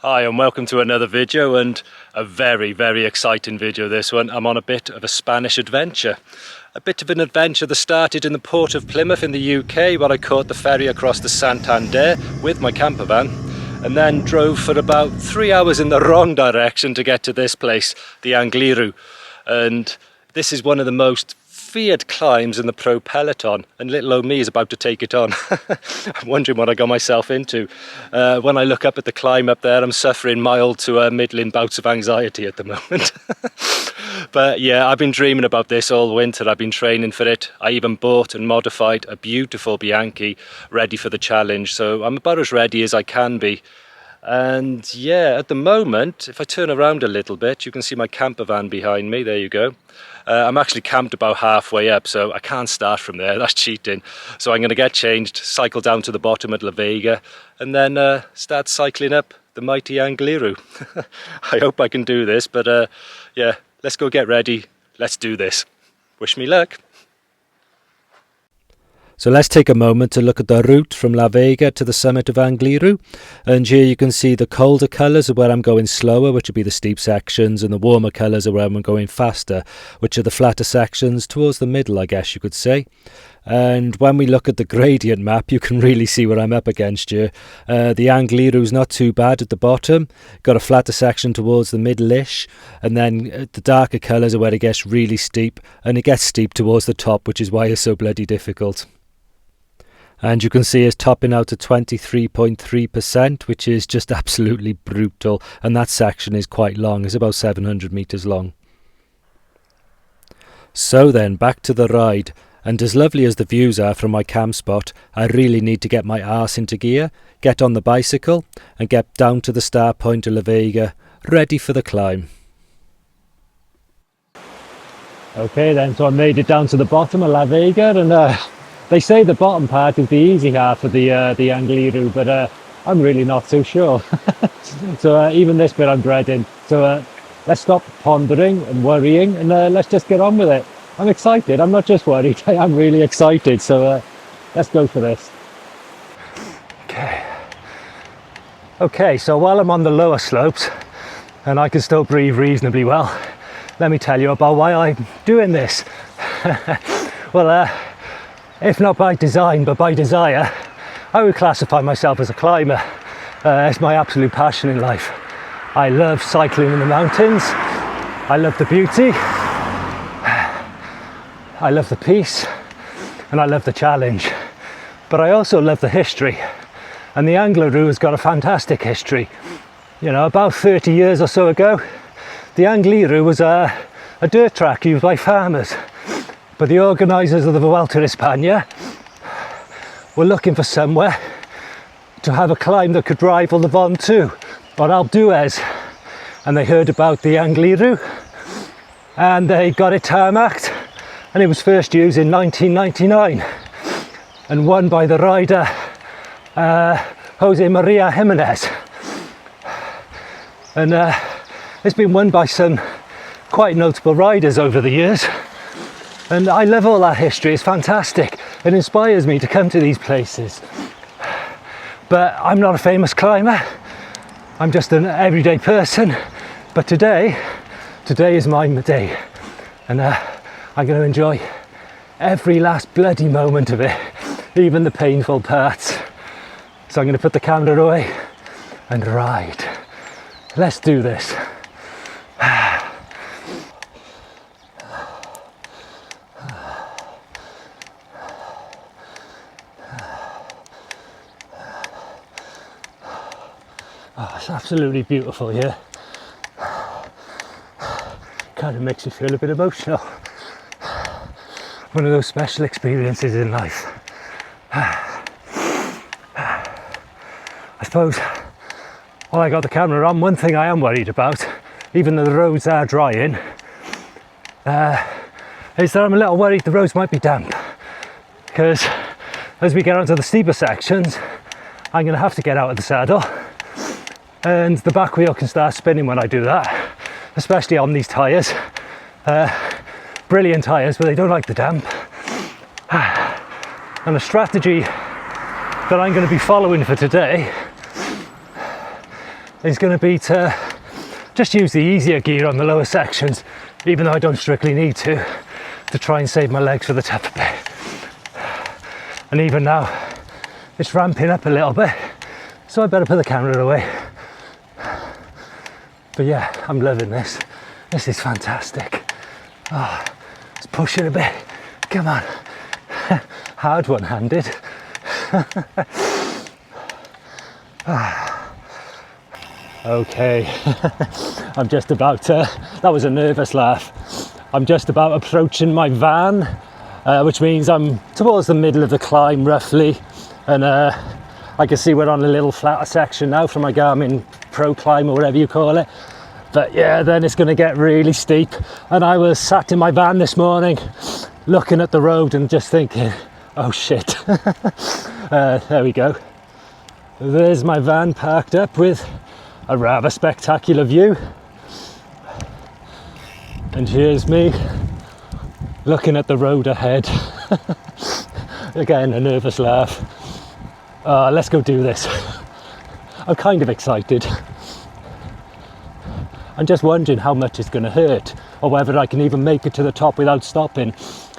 Hi and welcome to another video, and a very exciting video this one. I'm on a bit of a Spanish adventure. A bit of an adventure that started in the port of Plymouth in the UK, where I caught the ferry across the Santander with my camper van and then drove for about 3 hours in the wrong direction to get to this place, the Angliru. And this is one of the most feared climbs in the pro peloton, and little old me is about to take it on. I'm wondering what I got myself into. When I look up at the climb up there, I'm suffering mild to middling bouts of anxiety at the moment. But yeah, I've been dreaming about this all winter. I've been training for it. I even bought and modified a beautiful Bianchi ready for the challenge, so I'm about as ready as I can be. And yeah, at the moment, if I turn around a little bit, you can see my camper van behind me. There you go. I'm actually camped about halfway up, so I can't start from there. That's cheating. So I'm going to get changed, cycle down to the bottom at La Vega, and then start cycling up the mighty Angliru. I hope I can do this, but yeah, let's go get ready. Let's do this. Wish me luck. So let's take a moment to look at the route from La Vega to the summit of Angliru. And here you can see the colder colours are where I'm going slower, which would be the steep sections, and the warmer colours are where I'm going faster, which are the flatter sections towards the middle, I guess you could say. And when we look at the gradient map, you can really see what I'm up against here. The Angliru's not too bad at the bottom, got a flatter section towards the middle-ish, and then the darker colours are where it gets really steep, and it gets steep towards the top, which is why it's so bloody difficult. And you can see it's topping out at 23.3%, which is just absolutely brutal. And that section is quite long. It's about 700 metres long. So then, back to the ride. And as lovely as the views are from my camp spot, I really need to get my arse into gear, get on the bicycle, and get down to the start point of La Vega, ready for the climb. Okay then, so I made it down to the bottom of La Vega, and they say the bottom part is the easy half of the Angliru, but I'm really not so sure. So even this bit I'm dreading. So let's stop pondering and worrying, and let's just get on with it. I'm excited. I'm not just worried. I'm really excited. So let's go for this. Okay, so while I'm on the lower slopes and I can still breathe reasonably well, let me tell you about why I'm doing this. Well, if not by design, but by desire, I would classify myself as a climber. It's my absolute passion in life. I love cycling in the mountains. I love the beauty. I love the peace. And I love the challenge. But I also love the history. And the Angliru has got a fantastic history. You know, about 30 years or so ago, the Angliru was a dirt track used by farmers. But the organisers of the Vuelta España were looking for somewhere to have a climb that could rival the Ventoux or Alpe, and they heard about the Angliru and they got it tarmacked, and it was first used in 1999 and won by the rider Jose Maria Jimenez, and it's been won by some quite notable riders over the years. And I love all that history. It's fantastic. It inspires me to come to these places. But I'm not a famous climber. I'm just an everyday person. But today is my day. And I'm going to enjoy every last bloody moment of it, even the painful parts. So I'm going to put the camera away and ride. Let's do this. Oh, it's absolutely beautiful here. Kind of makes you feel a bit emotional. One of those special experiences in life. I suppose while I got the camera on, one thing I am worried about, even though the roads are drying, is that I'm a little worried the roads might be damp. Because as we get onto the steeper sections, I'm going to have to get out of the saddle. And the back wheel can start spinning when I do that, especially on these tyres. Brilliant tyres, but they don't like the damp. And the strategy that I'm going to be following for today is going to be to just use the easier gear on the lower sections, even though I don't strictly need to try and save my legs for the tougher bit. And even now, it's ramping up a little bit, so I better put the camera away. But yeah, I'm loving this. This is fantastic. Oh, let's push it a bit. Come on. Hard one-handed. Okay, I'm just about to, that was a nervous laugh. I'm just about approaching my van, which means I'm towards the middle of the climb roughly. And I can see we're on a little flatter section now from my Garmin Pro Climb or whatever you call it. But yeah, then it's going to get really steep. And I was sat in my van this morning looking at the road and just thinking, oh shit. There we go. There's my van parked up with a rather spectacular view. And here's me looking at the road ahead. Again, a nervous laugh. Let's go do this. I'm kind of excited. I'm just wondering how much it's going to hurt, or whether I can even make it to the top without stopping.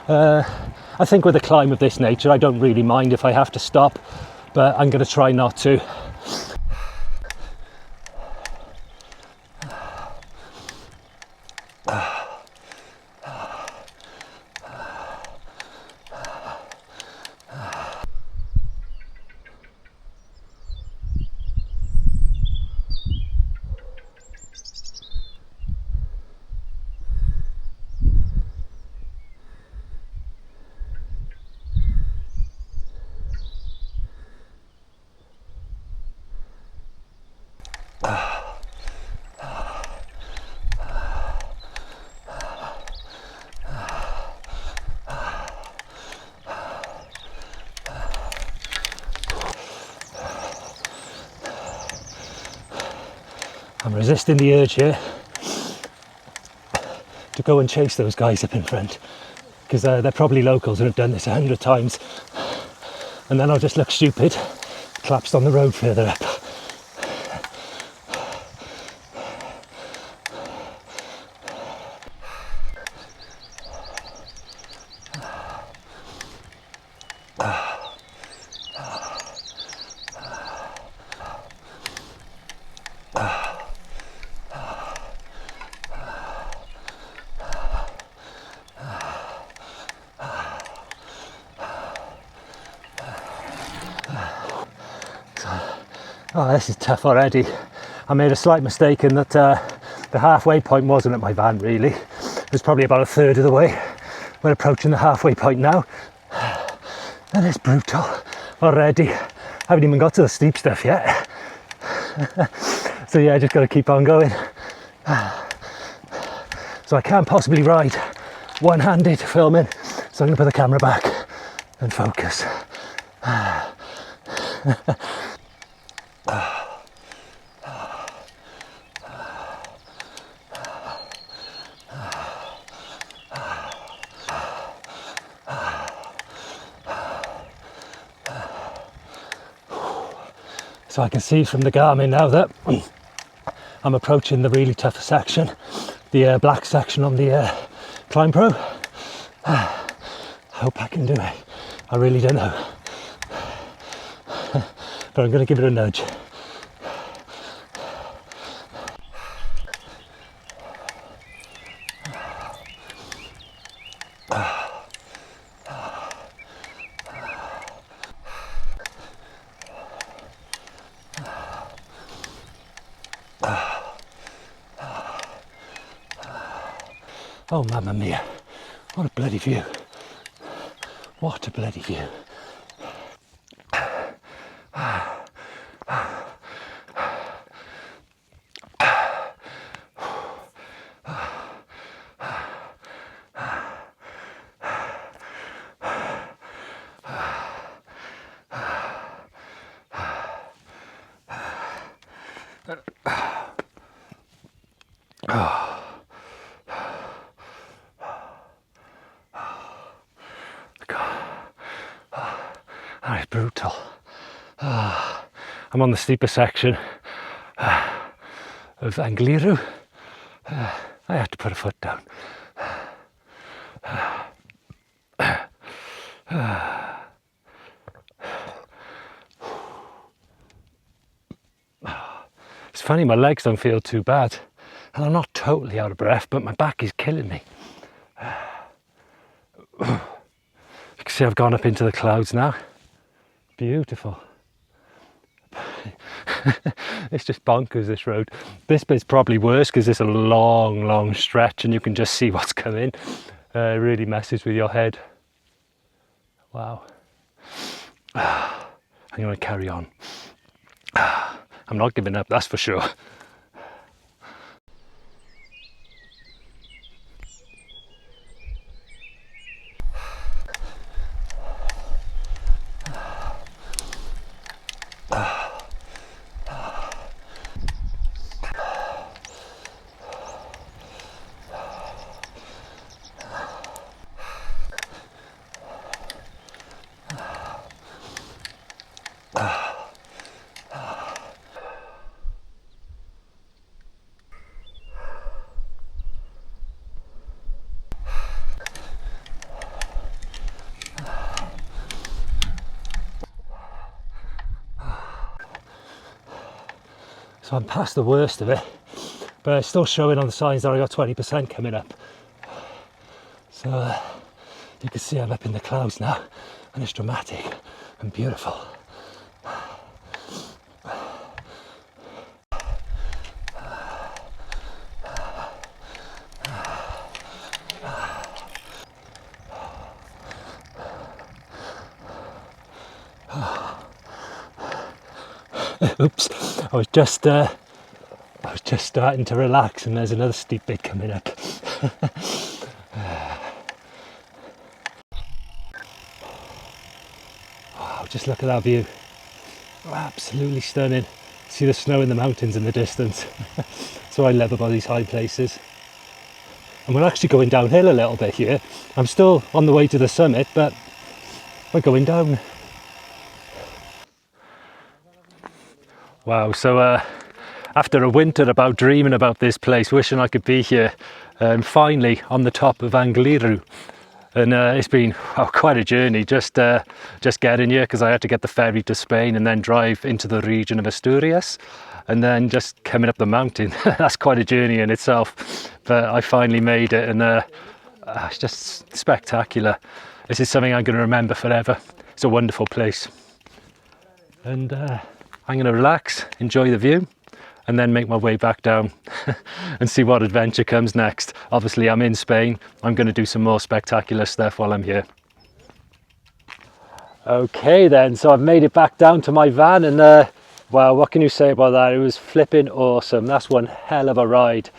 I think with a climb of this nature, I don't really mind if I have to stop, but I'm going to try not to. I'm resisting the urge here to go and chase those guys up in front, because they're probably locals and have done this 100 times, and then I'll just look stupid collapsed on the road further up. Oh, this is tough already. I made a slight mistake in that the halfway point wasn't at my van really. It was probably about a third of the way. We're approaching the halfway point now. And it's brutal already. I haven't even got to the steep stuff yet. So yeah, I just got to keep on going. So I can't possibly ride one-handed filming. So I'm going to put the camera back and focus. So I can see from the Garmin now that I'm approaching the really tough section, the black section on the Climb Pro. I hope I can do it. I really don't know. But I'm going to give it a nudge. Oh, mamma mia, what a bloody view. What a bloody view. That is brutal. I'm on the steeper section. of Angliru. I had to put a foot down. It's funny, my legs don't feel too bad, and I'm not totally out of breath, but my back is killing me. You can see I've gone up into the clouds now. Beautiful. It's just bonkers, this road. This bit's probably worse because it's a long stretch and you can just see what's coming. It really messes with your head. Wow. I'm going to carry on. I'm not giving up, that's for sure. So I'm past the worst of it, but it's still showing on the signs that I got 20% coming up. So you can see I'm up in the clouds now, and it's dramatic and beautiful. Oops, I was just starting to relax, and there's another steep bit coming up. Wow, just look at that view. Absolutely stunning. See the snow in the mountains in the distance. That's what I love about these high places. And we're actually going downhill a little bit here. I'm still on the way to the summit, but we're going down. Wow, so after a winter about dreaming about this place, wishing I could be here, finally on the top of Angliru. And it's been quite a journey just getting here, because I had to get the ferry to Spain and then drive into the region of Asturias and then just coming up the mountain. That's quite a journey in itself, but I finally made it, and it's just spectacular. This is something I'm going to remember forever. It's a wonderful place, and I'm going to relax, enjoy the view, and then make my way back down and see what adventure comes next. Obviously I'm in Spain, I'm going to do some more spectacular stuff while I'm here. Okay then, so I've made it back down to my van, and wow, what can you say about that? It was flipping awesome. That's one hell of a ride,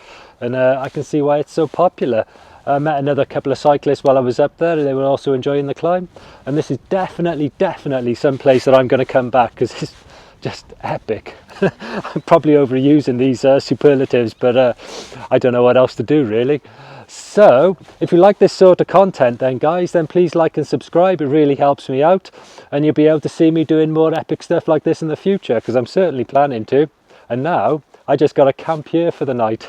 and I can see why it's so popular. I met another couple of cyclists while I was up there, and they were also enjoying the climb, and this is definitely some place that I'm going to come back, because it's just epic. I'm probably overusing these superlatives, but I don't know what else to do really. So if you like this sort of content then guys, then please like and subscribe. It really helps me out, and you'll be able to see me doing more epic stuff like this in the future, because I'm certainly planning to. And now I just got to camp here for the night.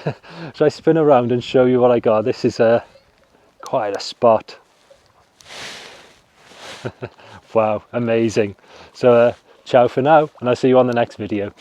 So I spin around and show you what I got. This is quite a spot. Wow, amazing. So ciao for now, and I'll see you on the next video.